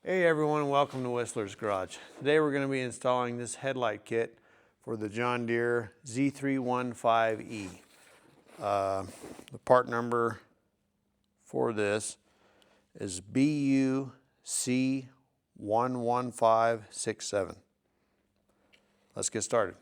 Hey everyone, welcome to Whistler's Garage. Today we're going to be installing this headlight kit for the John Deere Z315E. The part number for this is BUC11567. Let's get started.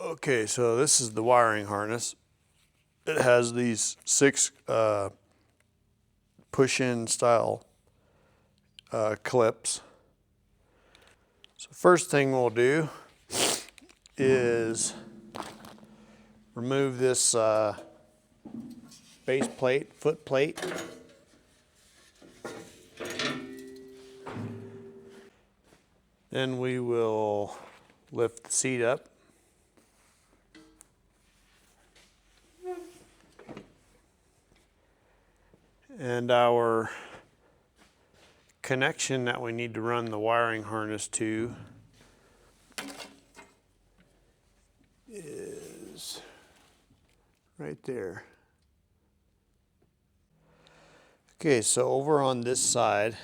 Okay, so this is the wiring harness. It has these 6 push-in style clips. So first thing we'll do is remove this base plate, foot plate. Then we will lift the seat up. And our connection that we need to run the wiring harness to is right there. Okay, so over on this side,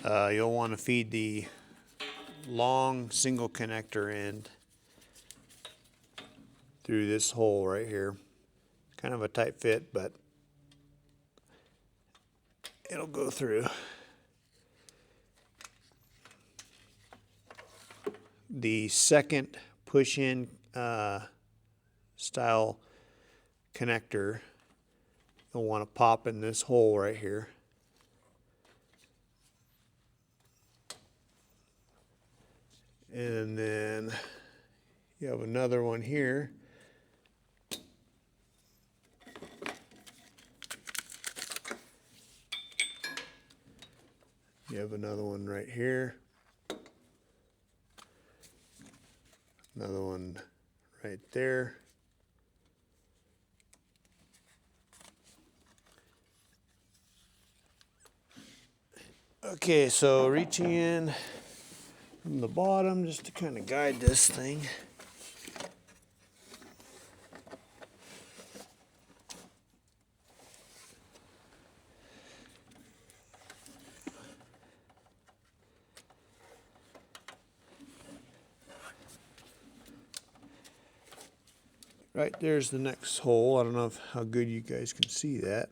you'll want to feed the long single connector end through this hole right here. Kind of a tight fit, but it'll go through. The second push-in style connector, you'll want to pop in this hole right here. And then you have another one here. You have another one right here. Another one right there. Okay, so reaching in from the bottom just to kind of guide this thing. Right there's the next hole. I don't know how good you guys can see that,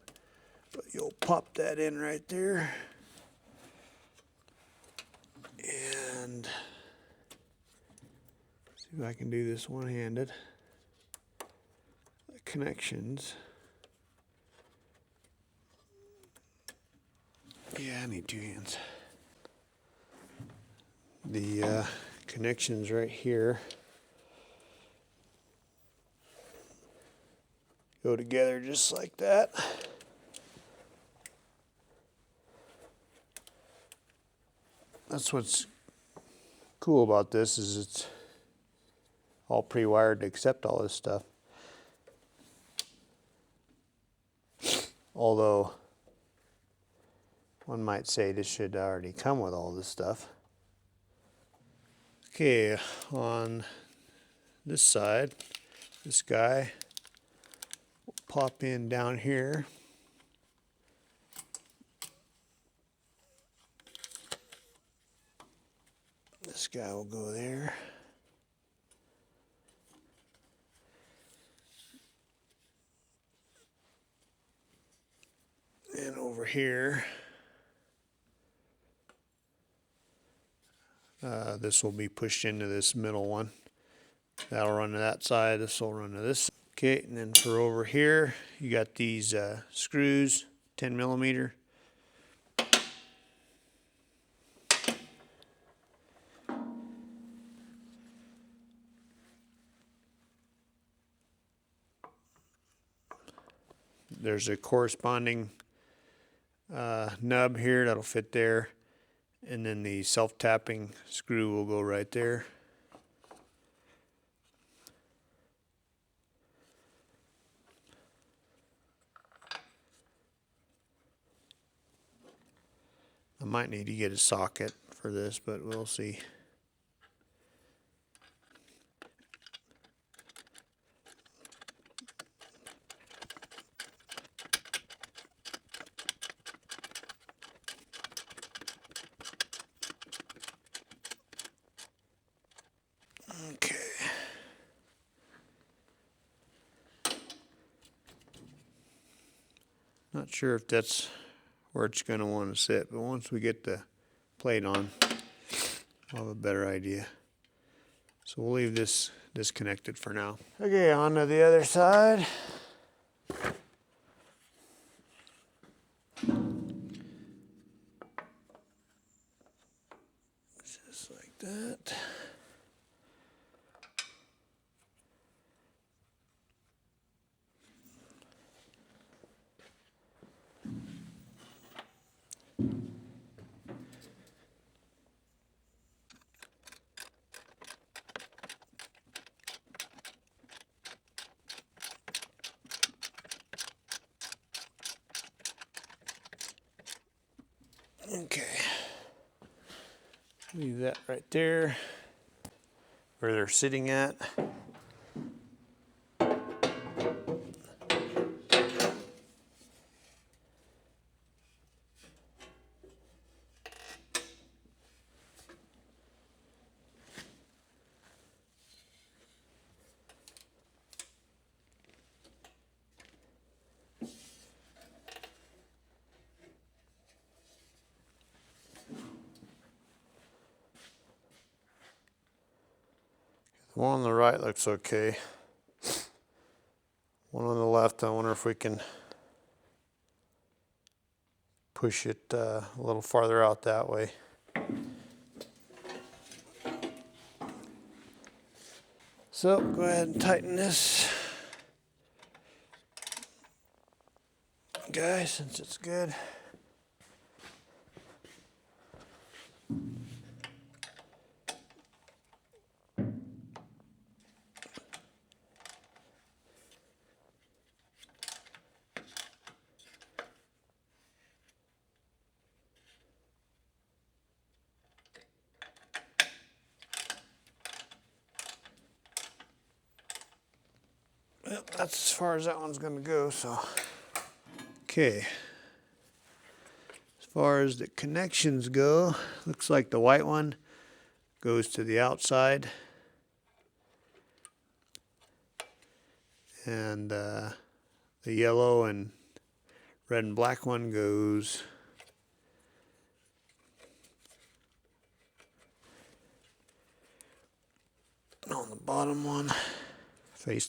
but you'll pop that in right there. And see if I can do this one-handed. The connections. Yeah, I need 2 hands. The connections right here go together just like that. That's what's cool about this, is it's all pre-wired to accept all this stuff. Although one might say this should already come with all this stuff. Okay, on this side, this guy will pop in down here. This guy will go there. And over here, this will be pushed into this middle one. That'll run to that side, this will run to this. Okay, and then for over here, you got these screws, 10 millimeter. There's a corresponding nub here that'll fit there, and then the self-tapping screw will go right there. I might need to get a socket for this, but we'll see. Okay. Not sure if that's where it's going to want to sit, but once we get the plate on, I'll have a better idea. So we'll leave this disconnected for now. Okay, on to the other side. Just like that. Okay, leave that right there where they're sitting at. The one on the right looks okay. One on the left, I wonder if we can push it a little farther out that way. So go ahead and tighten this guy since it's good. Well, that's as far as that one's going to go, so. Okay. As far as the connections go, looks like the white one goes to the outside. And the yellow and red and black one goes on the bottom one.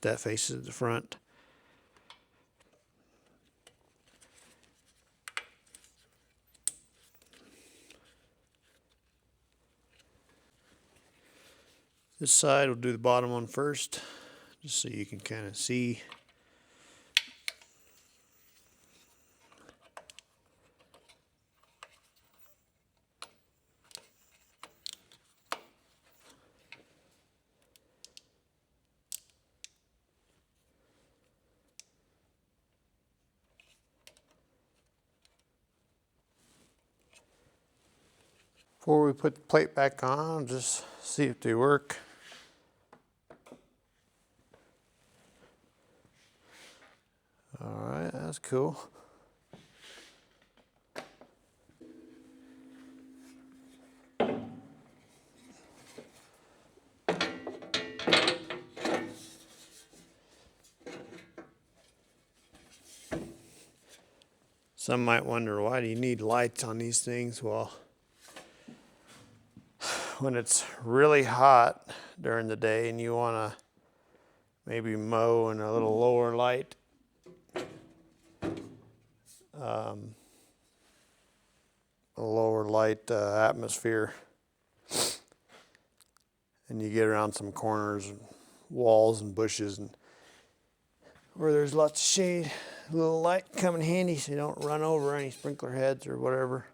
That faces the front. This side, we'll do the bottom one first, just so you can kind of see. Before we put the plate back on, just see if they work. All right, that's cool. Some might wonder, why do you need lights on these things? Well, when it's really hot during the day and you want to maybe mow in a little lower light, atmosphere, and you get around some corners and walls and bushes and where there's lots of shade, a little light come in handy so you don't run over any sprinkler heads or whatever.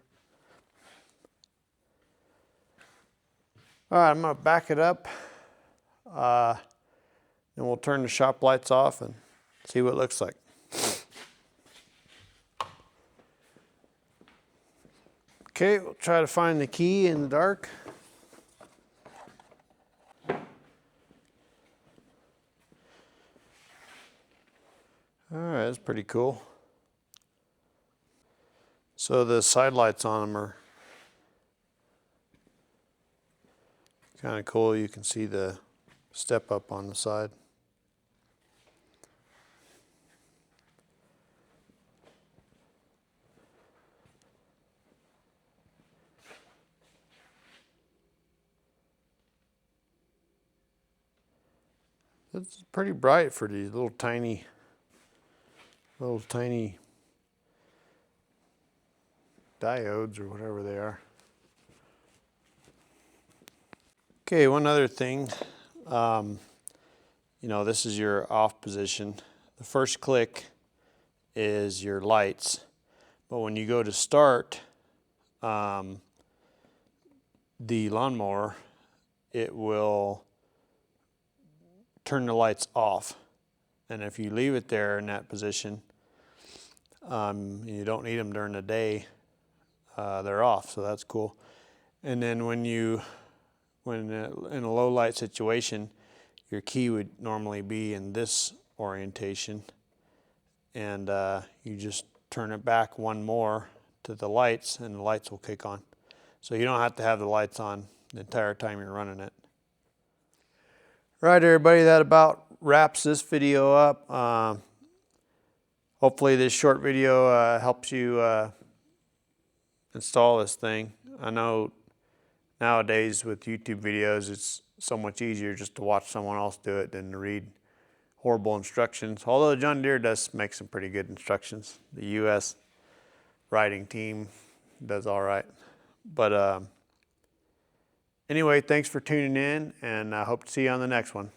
All right, I'm going to back it up, and we'll turn the shop lights off and see what it looks like. Okay, we'll try to find the key in the dark. All right, that's pretty cool. So the side lights on them are kind of cool. You can see the step up on the side. It's pretty bright for these little tiny diodes or whatever they are. Okay, one other thing, you know, this is your off position. The first click is your lights, but when you go to start the lawnmower, it will turn the lights off. And if you leave it there in that position, you don't need them during the day, they're off, so that's cool. And then when in a low light situation, your key would normally be in this orientation, and you just turn it back one more to the lights and the lights will kick on. So you don't have to have the lights on the entire time you're running it. Right, everybody, that about wraps this video up. Hopefully this short video helps you install this thing. I know nowadays with YouTube videos, it's so much easier just to watch someone else do it than to read horrible instructions. Although John Deere does make some pretty good instructions. The US writing team does all right. But anyway, thanks for tuning in, and I hope to see you on the next one.